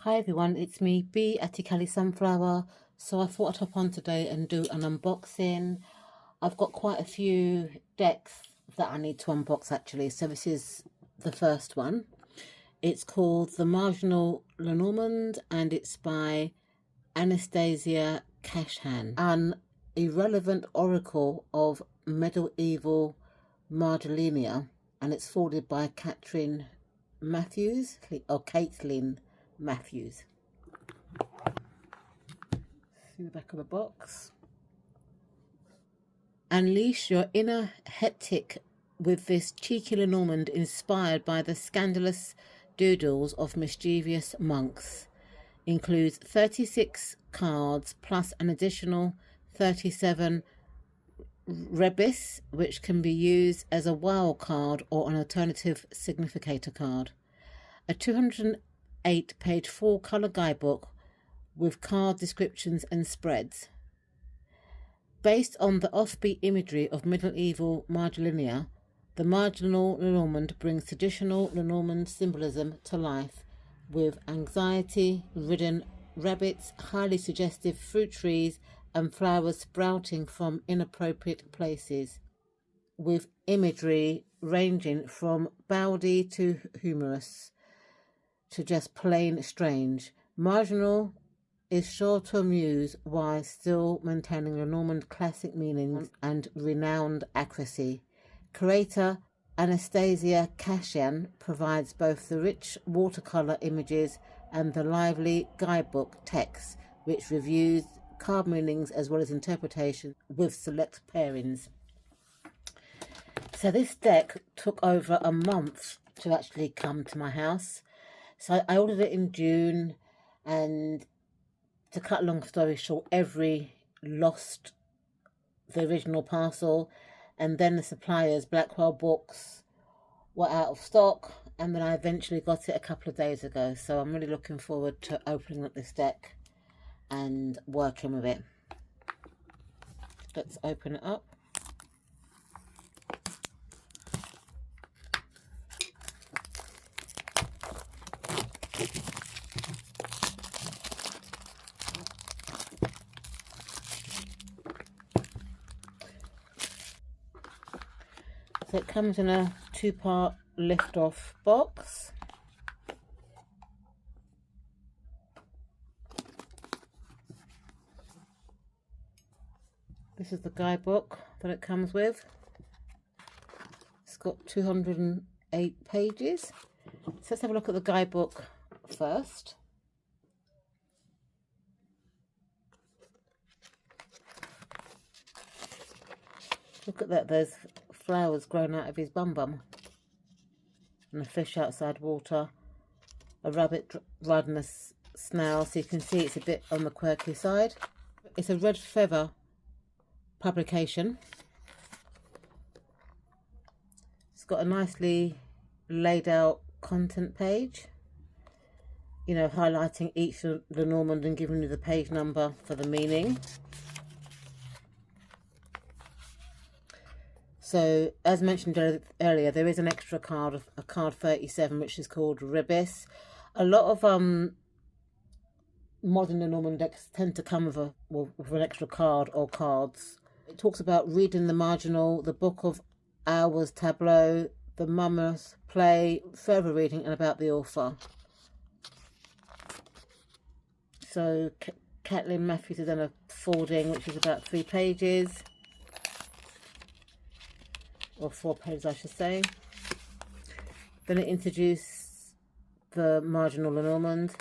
Hi everyone, it's me, B Atikali Sunflower. So I thought I'd hop on today and do an unboxing. I've got quite a few decks that I need to unbox actually. So this is the first one. It's called the Marginal Lenormand and it's by Anastasia Cashan, an irrelevant oracle of medieval Marginal, and it's forwarded by Caitlin Matthews. See the back of the box. Unleash your inner hectic with this cheeky Lenormand inspired by the scandalous doodles of mischievous monks. Includes 36 cards plus an additional 37 rebus, which can be used as a wild card or an alternative significator card. A 208-page 4-colour guidebook with card descriptions and spreads. Based on the offbeat imagery of medieval Marginal, the Marginal Lenormand brings traditional Lenormand symbolism to life with anxiety-ridden rabbits, highly suggestive fruit trees and flowers sprouting from inappropriate places, with imagery ranging from bawdy to humorous to just plain strange. Marginal is sure to amuse while still maintaining Lenormand classic meanings and renowned accuracy. Creator Anastasia Cashan provides both the rich watercolour images and the lively guidebook text, which reviews card meanings as well as interpretation with select pairings. So this deck took over a month to actually come to my house. So I ordered it in June, and to cut a long story short, every lost the original parcel, and then the suppliers, Blackwell Books, were out of stock, and then I eventually got it a couple of days ago. So I'm really looking forward to opening up this deck and working with it. Let's open it up. So it comes in a 2-part lift-off box. This is the guidebook that it comes with. It's got 208 pages. So let's have a look at the guidebook first. Look at that, there's flowers growing out of his bum and a fish outside water, a rabbit riding a snail, so you can see it's a bit on the quirky side. It's a red feather publication. It's got a nicely laid out content page, you know, highlighting each of the Lenormand and giving you the page number for the meaning. So, as mentioned earlier, there is an extra card, a card 37, which is called rebus. A lot of modern Lenormand decks tend to come with an extra card or cards. It talks about reading the Marginal, the Book of Hours tableau, the Mummers play, further reading, and about the author. So, Caitlin Matthews has done a folding, which is about 3 pages. Or 4 pages, I should say. Then it introduced the Marginal Lenormand.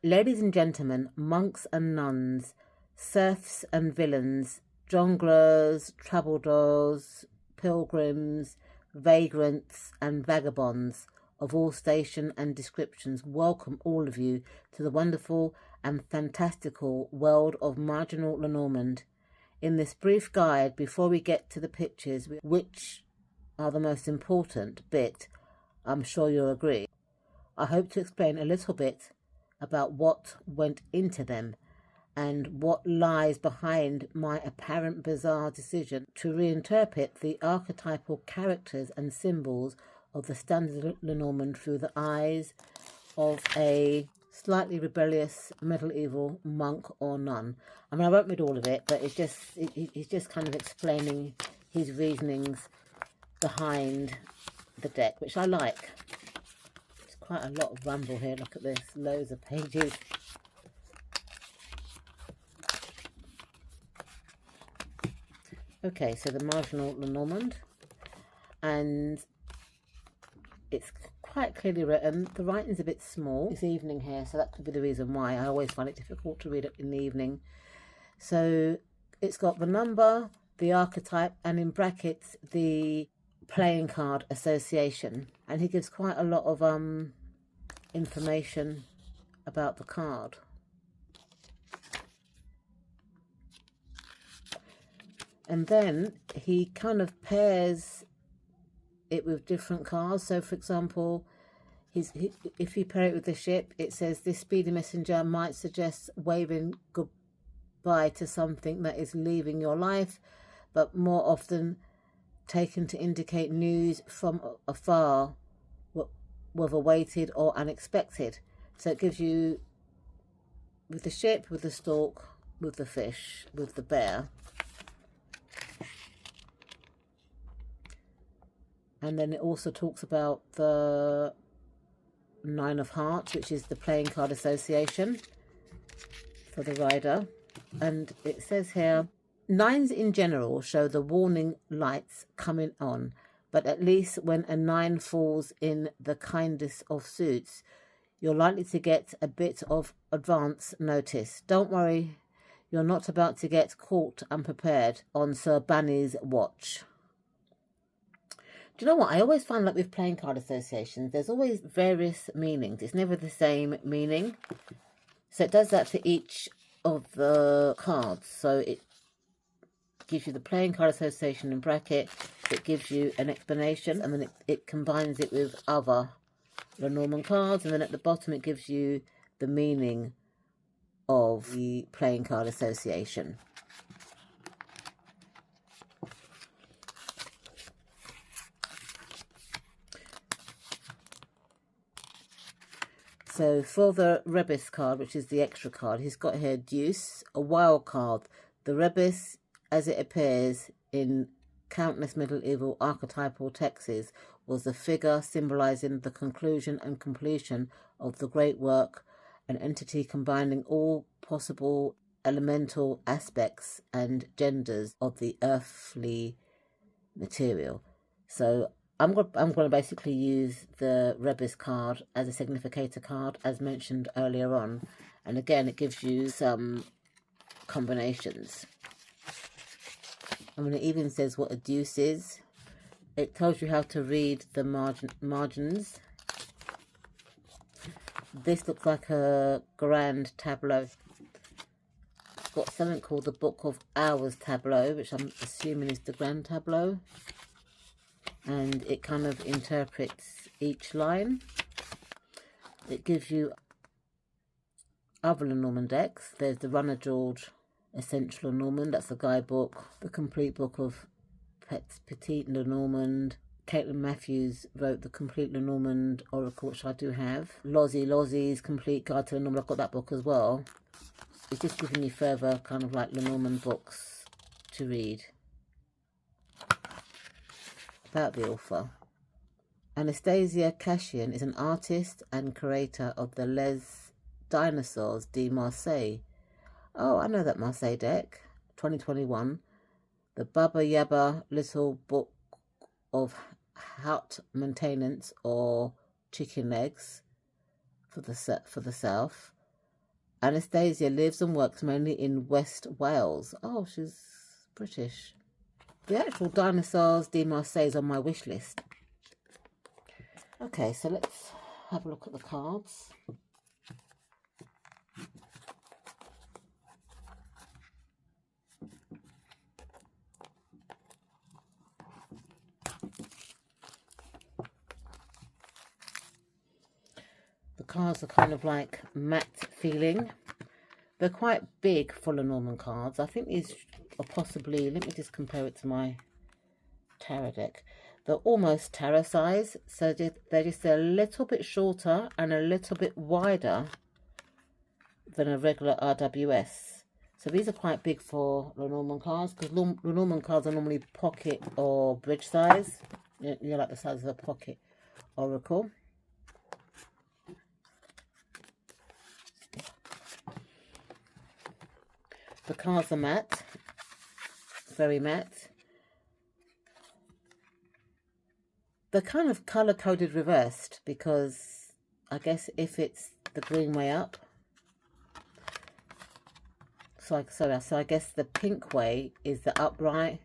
Ladies and gentlemen, monks and nuns, serfs and villains, jongleurs, troubadours, pilgrims, vagrants and vagabonds of all station and descriptions, welcome all of you to the wonderful and fantastical world of Marginal Lenormand. In this brief guide, before we get to the pictures, which are the most important bit, I'm sure you'll agree, I hope to explain a little bit about what went into them and what lies behind my apparent bizarre decision to reinterpret the archetypal characters and symbols of the standard Lenormand through the eyes of a slightly rebellious medieval monk or nun. I mean, I won't read all of it, but he's just kind of explaining his reasonings behind the deck, which I like. It's quite a lot of ramble here. Look at this, loads of pages. Okay, so the Marginal Lenormand, and it's quite clearly written. The writing's a bit small. It's evening here, so that could be the reason why. I always find it difficult to read it in the evening. So it's got the number, the archetype, and in brackets the playing card association. And he gives quite a lot of information about the card. And then he kind of pairs it with different cards. So for example, if you pair it with the ship, it says this speedy messenger might suggest waving goodbye to something that is leaving your life, but more often taken to indicate news from afar, whether awaited or unexpected. So it gives you with the ship, with the stork, with the fish, with the bear. And then it also talks about the Nine of Hearts, which is the playing card association for the rider. And it says here, nines in general show the warning lights coming on, but at least when a 9 falls in the kindest of suits, you're likely to get a bit of advance notice. Don't worry, you're not about to get caught unprepared on Sir Banny's watch. Do you know what? I always find like with playing card associations, there's always various meanings. It's never the same meaning. So it does that for each of the cards. So it gives you the playing card association in bracket. It gives you an explanation, and then it combines it with other Lenormand cards. And then at the bottom, it gives you the meaning of the playing card association. So for the Rebus card, which is the extra card, he's got here Deuce, a wild card. The Rebus, as it appears in countless medieval archetypal texts, was the figure symbolizing the conclusion and completion of the great work, an entity combining all possible elemental aspects and genders of the earthly material. So I'm going to basically use the Rebus card as a significator card, as mentioned earlier on. And again, it gives you some combinations. I mean, it even says what a deuce is. It tells you how to read the margins. This looks like a grand tableau. It's got something called the Book of Hours tableau, which I'm assuming is the grand tableau. And it kind of interprets each line. It gives you other Lenormand decks. There's the Runner George Essential Lenormand, that's the Guidebook. The Complete Book of Petit Lenormand. Caitlin Matthews wrote the Complete Lenormand Oracle, which I do have. Lozzie's Complete Guide to Lenormand, I've got that book as well. It's just giving you further kind of like Lenormand books to read about the author. Anastasia Cashian is an artist and creator of the Les Dinosaurs de Marseille. Oh, I know that Marseille deck. 2021. The Baba Yaba Little Book of Hut Maintenance or Chicken Legs for the South. Anastasia lives and works mainly in West Wales. Oh, she's British. The actual Dinosaurs de Marseille is on my wish list. Okay, so let's have a look at the cards. The cards are kind of like matte feeling. They're quite big for Lenormand cards. I think these are possibly, let me just compare it to my tarot deck. They're almost tarot size, so they're just a little bit shorter and a little bit wider than a regular RWS. So these are quite big for Lenormand cards, because Lenormand cards are normally pocket or bridge size. You know, like the size of a pocket oracle. The cards are matte, very matte. They're kind of color-coded reversed, because I guess if it's the green way up, so I guess the pink way is the upright,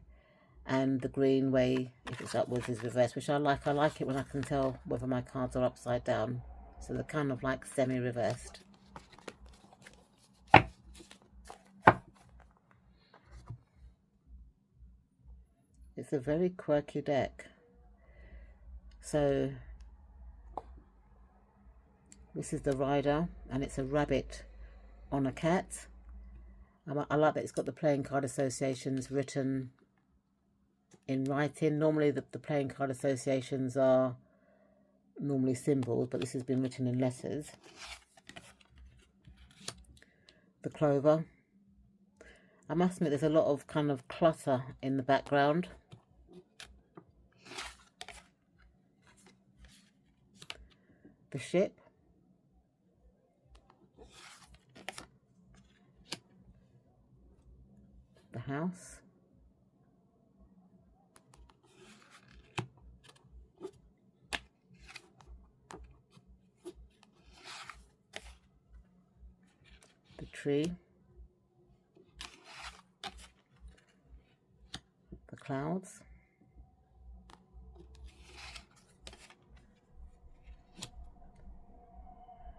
and the green way, if it's upwards, is reversed, which I like. I like it when I can tell whether my cards are upside down. So they're kind of like semi-reversed. It's a very quirky deck. So this is the rider, and it's a rabbit on a cat. I like that it's got the playing card associations written in writing. Normally the playing card associations are normally symbols, but this has been written in letters. The clover. I must admit there's a lot of kind of clutter in the background. The ship. The house. The tree. The clouds.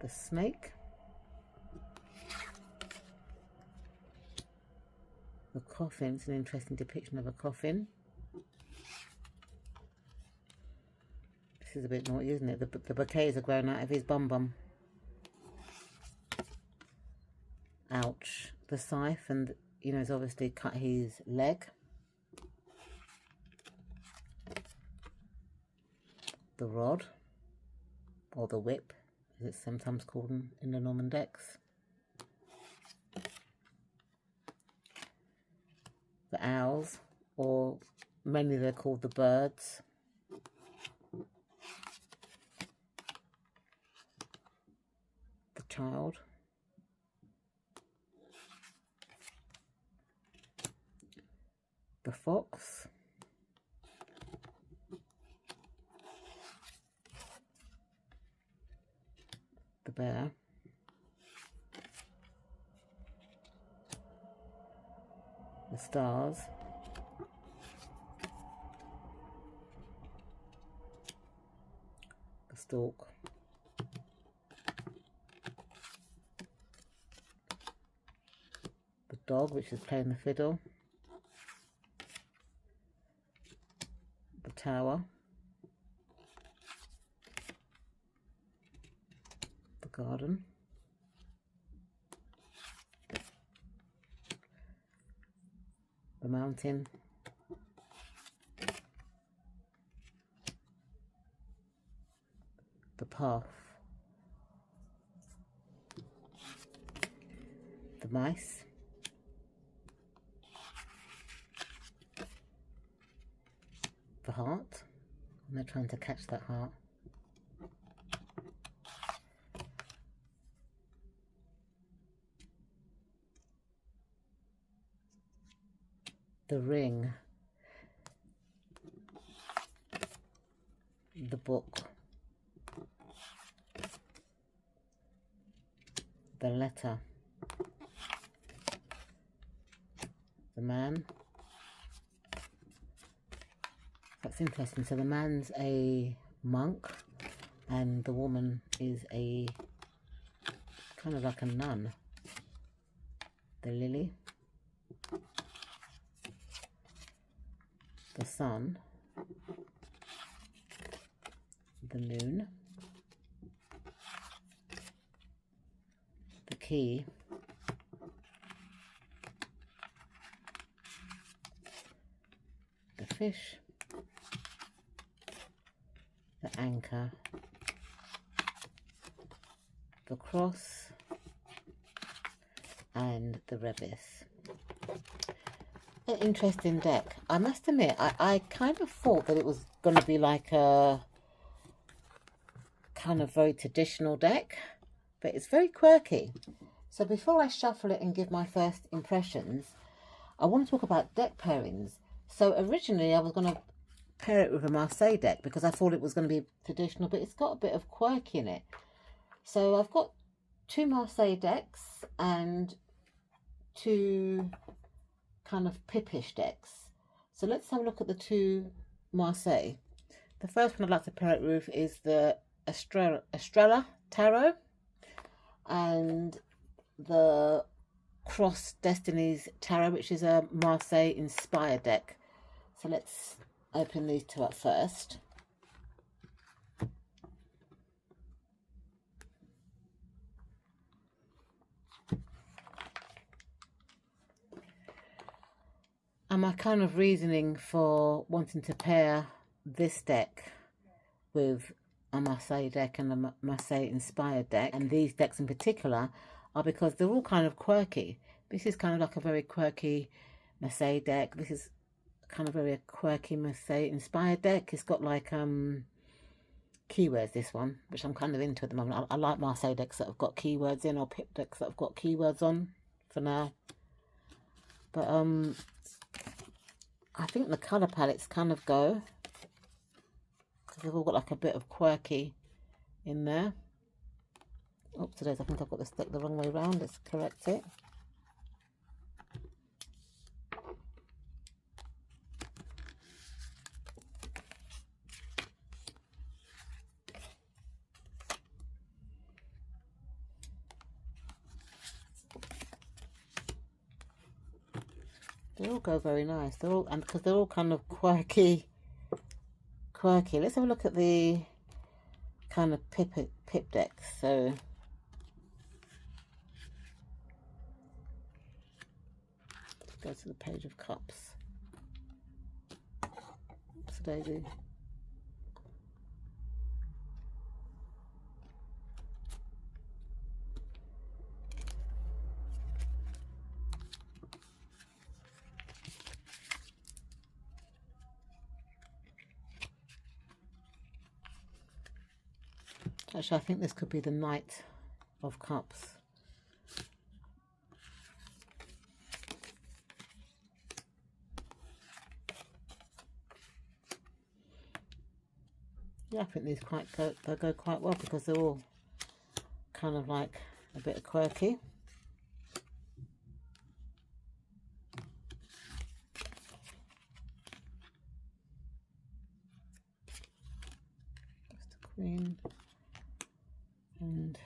The snake. The coffin. It's an interesting depiction of a coffin. This is a bit naughty, isn't it? The bouquets are growing out of his bum. Ouch. The scythe, and you know, he's obviously cut his leg. The rod, or the whip, as it's sometimes called in the Norman decks. The owls, or mainly they're called the birds. The child. The fox. The bear. The stars. The stork. The dog, which is playing the fiddle. The tower. The garden. The mountain. The path. The mice. The heart. And they're trying to catch that heart. The ring. The book. The letter. The man. That's interesting. So the man's a monk and the woman is a kind of like a nun. The lily. The sun. The moon. The key. goldfish, the anchor, the cross, and the Revis. An interesting deck. I must admit, I kind of thought that it was going to be like a kind of very traditional deck, but it's very quirky. So before I shuffle it and give my first impressions, I want to talk about deck pairings. So originally I was going to pair it with a Marseille deck because I thought it was going to be traditional, but it's got a bit of quirk in it. So I've got 2 Marseille decks and 2 kind of Pippish decks. So let's have a look at the 2 Marseille. The first one I'd like to pair it with is the Estrella Tarot and the Cross Destinies Tarot, which is a Marseille inspired deck. So let's open these 2 up first. And my kind of reasoning for wanting to pair this deck with a Marseille deck and a Marseille inspired deck, and these decks in particular, are because they're all kind of quirky. This is kind of like a very quirky Marseille deck. This is kind of very quirky Marseille inspired deck. It's got like keywords, this one, which I'm kind of into at the moment. I like Marseille decks that have got keywords in, or pip decks that have got keywords on for now. But I think the colour palettes kind of go, because they've all got like a bit of quirky in there. Oops, today's I think I've got this deck the wrong way around. Let's correct it. They all go very nice. They're all, and because they're all kind of quirky. Let's have a look at the kind of pip decks. So let's go to the Page of Cups. Oops, daisy. Actually, I think this could be the Knight of Cups. Yeah, I think these they go quite well because they're all kind of like a bit quirky. That's the Queen. And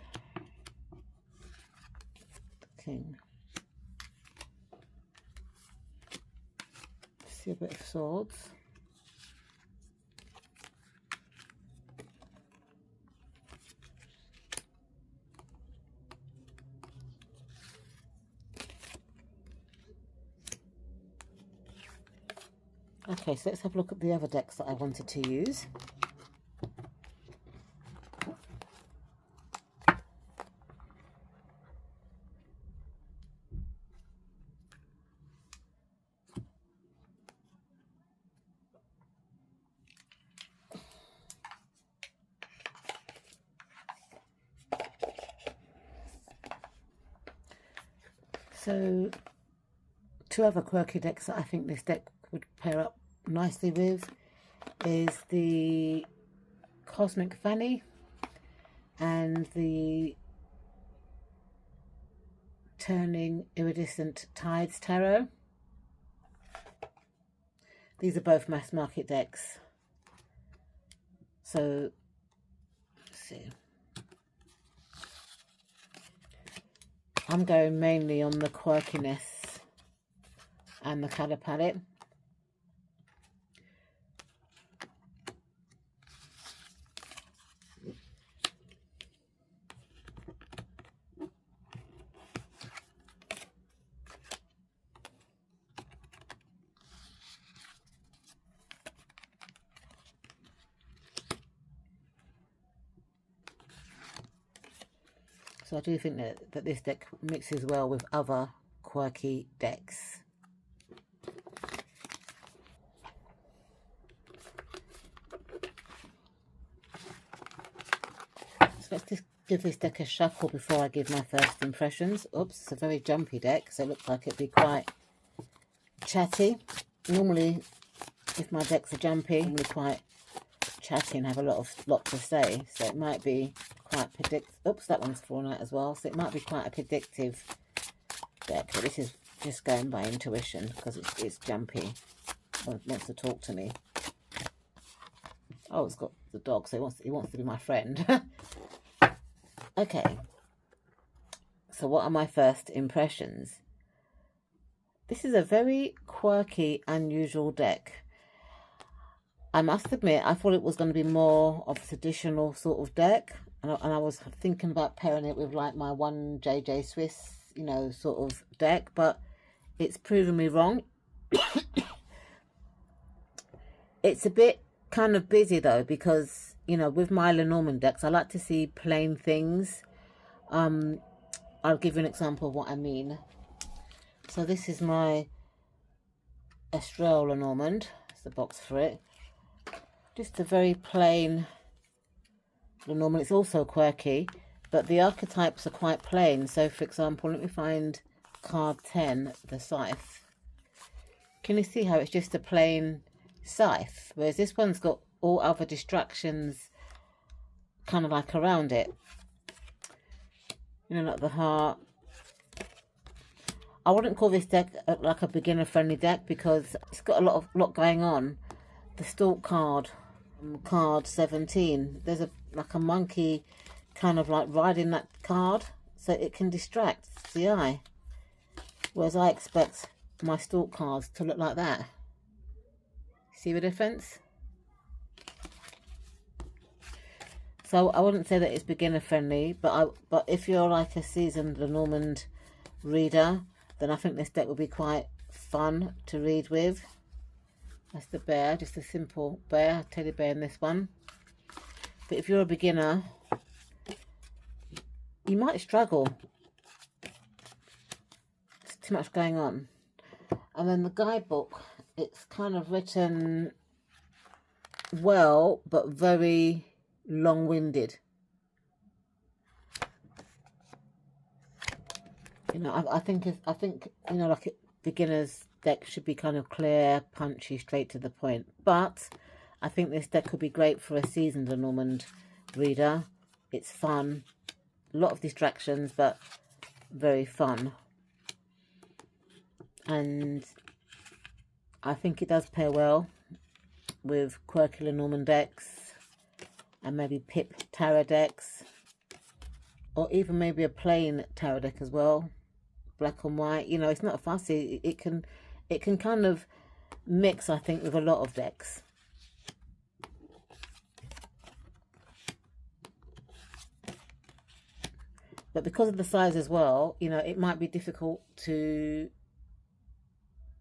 the King. See a bit of swords. Okay, so let's have a look at the other decks that I wanted to use. So, 2 other quirky decks that I think this deck would pair up nicely with is the Cosmic Fanny and the Turning Iridescent Tides Tarot. These are both mass market decks. So, let's see. I'm going mainly on the quirkiness and the colour palette. So I do think that this deck mixes well with other quirky decks. So let's just give this deck a shuffle before I give my first impressions. Oops, it's a very jumpy deck, so it looks like it'd be quite chatty. Normally, if my decks are jumpy, I'm quite chatty and have a lot to say. So it might be quite oops, that one's fallen out as well. So it might be quite a predictive deck. But this is just going by intuition because it's jumpy. It wants to talk to me. Oh, it's got the dog, so he wants to be my friend. Okay. So what are my first impressions? This is a very quirky, unusual deck. I must admit, I thought it was going to be more of a traditional sort of deck. And I was thinking about pairing it with like my one JJ Swiss, you know, sort of deck. But it's proven me wrong. It's a bit kind of busy though, because, you know, with my Lenormand decks, I like to see plain things. I'll give you an example of what I mean. So this is my Estrelle Lenormand. It's the box for it. Just a very plain Lenormand. It's also quirky, but the archetypes are quite plain. So for example, let me find card 10, the scythe. Can you see how it's just a plain scythe? Whereas this one's got all other distractions kind of like around it. You know, like the heart. I wouldn't call this deck like a beginner friendly deck because it's got a lot going on. The stalk card, card 17, there's like a monkey kind of like riding that card, so it can distract the eye. Whereas I expect my stalk cards to look like that. See the difference? So I wouldn't say that it's beginner friendly, but if you're like a seasoned Lenormand reader, then I think this deck will be quite fun to read with. That's the bear, just a simple bear, teddy bear in this one. But if you're a beginner, you might struggle. There's too much going on. And then the guidebook, it's kind of written well, but very long-winded. You know, I think you know, like beginners deck should be kind of clear, punchy, straight to the point. But I think this deck could be great for a seasoned Lenormand reader. It's fun, a lot of distractions, but very fun. And I think it does pair well with quirky Lenormand decks and maybe pip tarot decks, or even maybe a plain tarot deck as well, black and white. You know, it's not fussy. It can kind of mix, I think, with a lot of decks. But because of the size as well, you know, it might be difficult to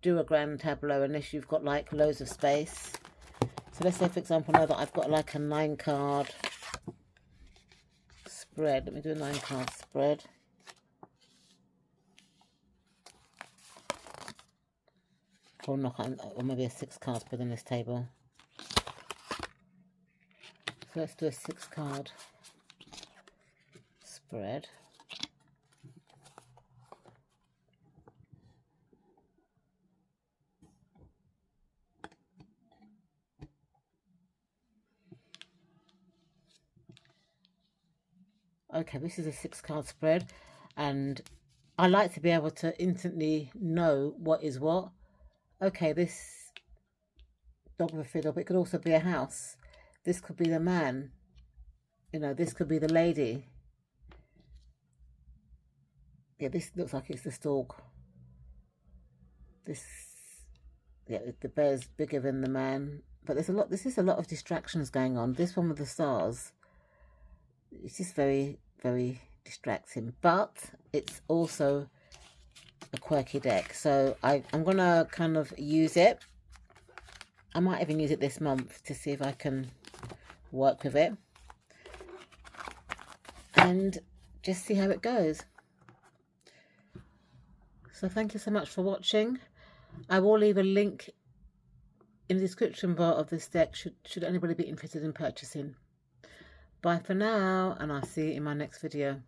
do a grand tableau unless you've got like loads of space. So let's say, for example, now that I've got like a 9-card spread. Let me do a 9-card spread. Or maybe a 6-card spread on this table. So let's do a 6-card spread. Okay, this is a 6-card spread, and I like to be able to instantly know what is what. Okay, this dog with a fiddle, but it could also be a house. This could be the man. You know, this could be the lady. Yeah, this looks like it's the stalk. This, yeah, the bear's bigger than the man. But there's a lot, this is a lot of distractions going on. This one with the stars, it's just very, very distracting. But it's also a quirky deck. So I'm going to kind of use it. I might even use it this month to see if I can work with it. And just see how it goes. So thank you so much for watching. I will leave a link in the description bar of this deck should anybody be interested in purchasing. Bye for now, and I'll see you in my next video.